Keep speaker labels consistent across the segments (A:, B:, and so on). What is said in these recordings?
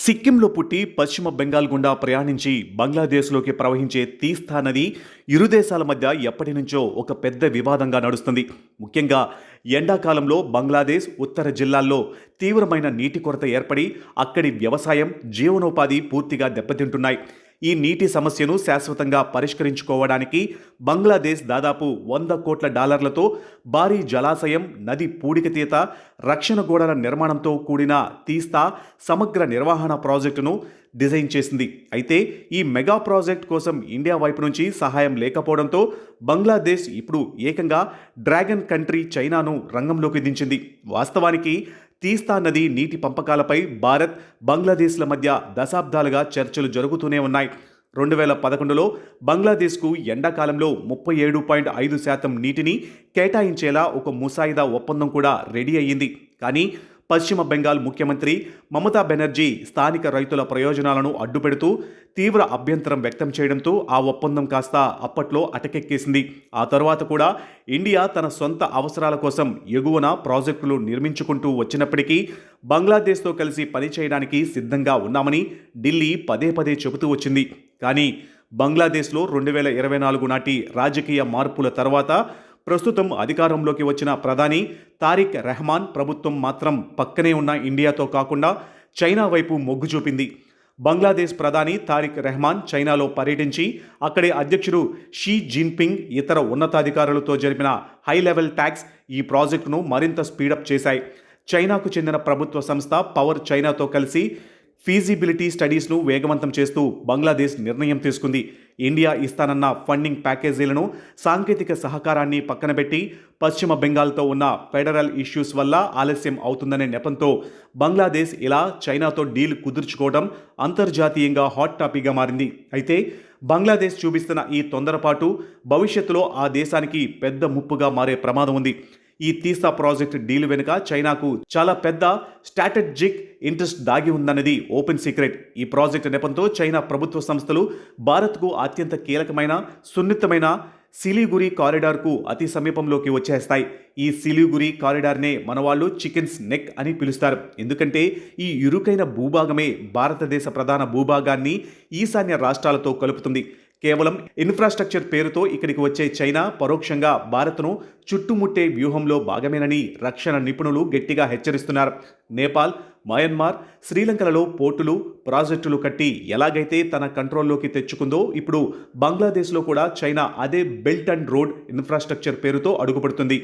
A: సిక్కింలో పుట్టి పశ్చిమ బెంగాల్ గుండా ప్రయాణించి బంగ్లాదేశ్లోకి ప్రవహించే తీస్తా నది ఇరు దేశాల మధ్య ఎప్పటి నుంచో ఒక పెద్ద వివాదంగా నడుస్తుంది. ముఖ్యంగా ఎండాకాలంలో బంగ్లాదేశ్ ఉత్తర జిల్లాల్లో తీవ్రమైన నీటి కొరత ఏర్పడి అక్కడి వ్యవసాయం, జీవనోపాధి పూర్తిగా దెబ్బతింటున్నాయి. ఈ నీటి సమస్యను శాశ్వతంగా పరిష్కరించుకోవడానికి బంగ్లాదేశ్ దాదాపు $100 కోట్ల భారీ జలాశయం, నది పూడికతీత, రక్షణ గోడల నిర్మాణంతో కూడిన తీస్తా సమగ్ర నిర్వహణ ప్రాజెక్టును డిజైన్ చేసింది. అయితే ఈ మెగా ప్రాజెక్ట్ కోసం ఇండియా వైపు నుంచి సహాయం లేకపోవడంతో బంగ్లాదేశ్ ఇప్పుడు ఏకంగా డ్రాగన్ కంట్రీ చైనాను రంగంలోకి దించింది. వాస్తవానికి తీస్తా నది నీటి పంపకాలపై భారత్, బంగ్లాదేశ్ల మధ్య దశాబ్దాలుగా చర్చలు జరుగుతూనే ఉన్నాయి. 2011లో బంగ్లాదేశ్కు ఎండాకాలంలో 37.5% నీటిని కేటాయించేలా ఒక ముసాయిదా ఒప్పందం కూడా రెడీ అయ్యింది. కానీ పశ్చిమ బెంగాల్ ముఖ్యమంత్రి మమతా బెనర్జీ స్థానిక రైతుల ప్రయోజనాలను అడ్డుపెడుతూ తీవ్ర అభ్యంతరం వ్యక్తం చేయడంతో ఆ ఒప్పందం కాస్త అప్పట్లో అటకెక్కేసింది. ఆ తరువాత కూడా ఇండియా తన సొంత అవసరాల కోసం ఎగువన ప్రాజెక్టులు నిర్మించుకుంటూ వచ్చినప్పటికీ బంగ్లాదేశ్తో కలిసి పనిచేయడానికి సిద్ధంగా ఉన్నామని ఢిల్లీ పదే పదే చెబుతూ వచ్చింది. కానీ బంగ్లాదేశ్లో 2024 నాటి రాజకీయ మార్పుల తర్వాత ప్రస్తుతం అధికారంలోకి వచ్చిన ప్రధాని తారిక్ రెహమాన్ ప్రభుత్వం మాత్రం పక్కనే ఉన్న ఇండియాతో కాకుండా చైనా వైపు మొగ్గు చూపింది. బంగ్లాదేశ్ ప్రధాని తారిక్ రెహమాన్ చైనాలో పర్యటించి అక్కడి అధ్యక్షుడు షీ జిన్పింగ్, ఇతర ఉన్నతాధికారులతో జరిపిన హై లెవెల్ టాక్స్ ఈ ప్రాజెక్టును మరింత స్పీడప్ చేశాయి. చైనాకు చెందిన ప్రభుత్వ సంస్థ పవర్ చైనాతో కలిసి ఫీజిబిలిటీ స్టడీస్ను వేగవంతం చేస్తూ బంగ్లాదేశ్ నిర్ణయం తీసుకుంది. ఇండియా ఇస్తానన్న ఫండింగ్ ప్యాకేజీలను, సాంకేతిక సహకారాన్ని పక్కనబెట్టి పశ్చిమ బెంగాల్తో ఉన్న ఫెడరల్ ఇష్యూస్ వల్ల ఆలస్యం అవుతుందనే నెపంతో బంగ్లాదేశ్ ఇలా చైనాతో డీల్ కుదుర్చుకోవడం అంతర్జాతీయంగా హాట్ టాపిక్గా మారింది. అయితే బంగ్లాదేశ్ చూపిస్తున్న ఈ తొందరపాటు భవిష్యత్తులో ఆ దేశానికి పెద్ద ముప్పుగా మారే ప్రమాదం ఉంది. ఈ తీస్తా ప్రాజెక్ట్ డీల్ వెనుక చైనాకు చాలా పెద్ద స్ట్రాటజిక్ ఇంట్రెస్ట్ దాగి ఉందన్నది ఓపెన్ సీక్రెట్. ఈ ప్రాజెక్ట్ నెపంతో చైనా ప్రభుత్వ సంస్థలు భారత్కు అత్యంత కీలకమైన, సున్నితమైన సిలిగురి కారిడార్కు అతి సమీపంలోకి వచ్చేస్తాయి. ఈ సిలిగురి కారిడార్నే మనవాళ్ళు చికెన్స్ నెక్ అని పిలుస్తారు. ఎందుకంటే ఈ ఇరుకైన భూభాగమే భారతదేశ ప్రధాన భూభాగాన్ని ఈశాన్య రాష్ట్రాలతో కలుపుతుంది. కేవలం ఇన్ఫ్రాస్ట్రక్చర్ పేరుతో ఇక్కడికి వచ్చే చైనా పరోక్షంగా భారత్ను చుట్టుముట్టే వ్యూహంలో భాగమేనని రక్షణ నిపుణులు గట్టిగా హెచ్చరిస్తున్నారు. నేపాల్, మయన్మార్, శ్రీలంకలలో పోర్టులు, ప్రాజెక్టులు కట్టి ఎలాగైతే తన కంట్రోల్లోకి తెచ్చుకుందో ఇప్పుడు బంగ్లాదేశ్లో కూడా చైనా అదే బెల్ట్ అండ్ రోడ్ ఇన్ఫ్రాస్ట్రక్చర్ పేరుతో అడుగుపడుతుంది.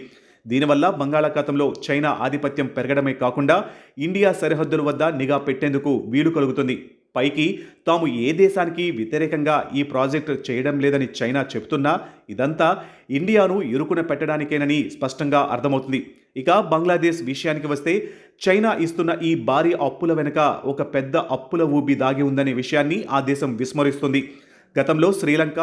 A: దీనివల్ల బంగాళాఖాతంలో చైనా ఆధిపత్యం పెరగడమే కాకుండా ఇండియా సరిహద్దుల వద్ద నిఘా పెట్టేందుకు వీలు కలుగుతుంది. పైకి తాము ఏ దేశానికి వ్యతిరేకంగా ఈ ప్రాజెక్టు చేయడం లేదని చైనా చెబుతున్నా ఇదంతా ఇండియాను ఇరుకున పెట్టడానికేనని స్పష్టంగా అర్థమవుతుంది. ఇక బంగ్లాదేశ్ విషయానికి వస్తే చైనా ఇస్తున్న ఈ భారీ అప్పుల వెనుక ఒక పెద్ద అప్పుల ఊబి దాగి ఉందనే విషయాన్ని ఆ దేశం విస్మరిస్తుంది. గతంలో శ్రీలంక,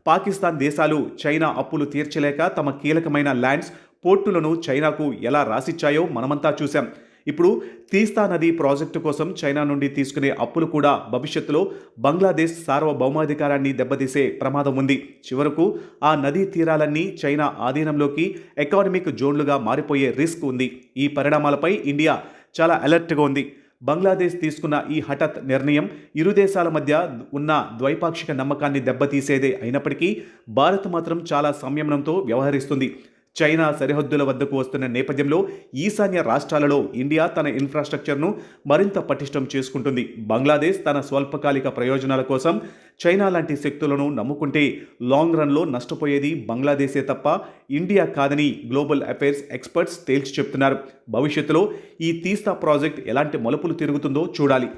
A: పాకిస్తాన్ దేశాలు చైనా అప్పులు తీర్చలేక తమ కీలకమైన ల్యాండ్స్, పోర్టులను చైనాకు ఎలా రాసిచ్చాయో మనమంతా చూశాం. ఇప్పుడు తీస్తా నది ప్రాజెక్టు కోసం చైనా నుండి తీసుకునే అప్పులు కూడా భవిష్యత్తులో బంగ్లాదేశ్ సార్వభౌమాధికారాన్ని దెబ్బతీసే ప్రమాదం ఉంది. చివరకు ఆ నదీ తీరాలన్నీ చైనా ఆధీనంలోకి, ఎకానమిక్ జోన్లుగా మారిపోయే రిస్క్ ఉంది. ఈ పరిణామాలపై ఇండియా చాలా అలర్ట్గా ఉంది. బంగ్లాదేశ్ తీసుకున్న ఈ హఠాత్ నిర్ణయం ఇరు దేశాల మధ్య ఉన్న ద్వైపాక్షిక నమ్మకాన్ని దెబ్బతీసేదే అయినప్పటికీ భారత్ మాత్రం చాలా సంయమనంతో వ్యవహరిస్తుంది. చైనా సరిహద్దుల వద్దకు వస్తున్న నేపథ్యంలో ఈశాన్య రాష్ట్రాలలో ఇండియా తన ఇన్ఫ్రాస్ట్రక్చర్ను మరింత పటిష్టం చేసుకుంటుంది. బంగ్లాదేశ్ తన స్వల్పకాలిక ప్రయోజనాల కోసం చైనా లాంటి శక్తులను నమ్ముకుంటే లాంగ్ రన్లో నష్టపోయేది బంగ్లాదేశే తప్ప ఇండియా కాదని గ్లోబల్ అఫైర్స్ ఎక్స్పర్ట్స్ తేల్చి చెప్తున్నారు. భవిష్యత్తులో ఈ తీస్తా ప్రాజెక్ట్ ఎలాంటి మలుపులు తిరుగుతుందో చూడాలి.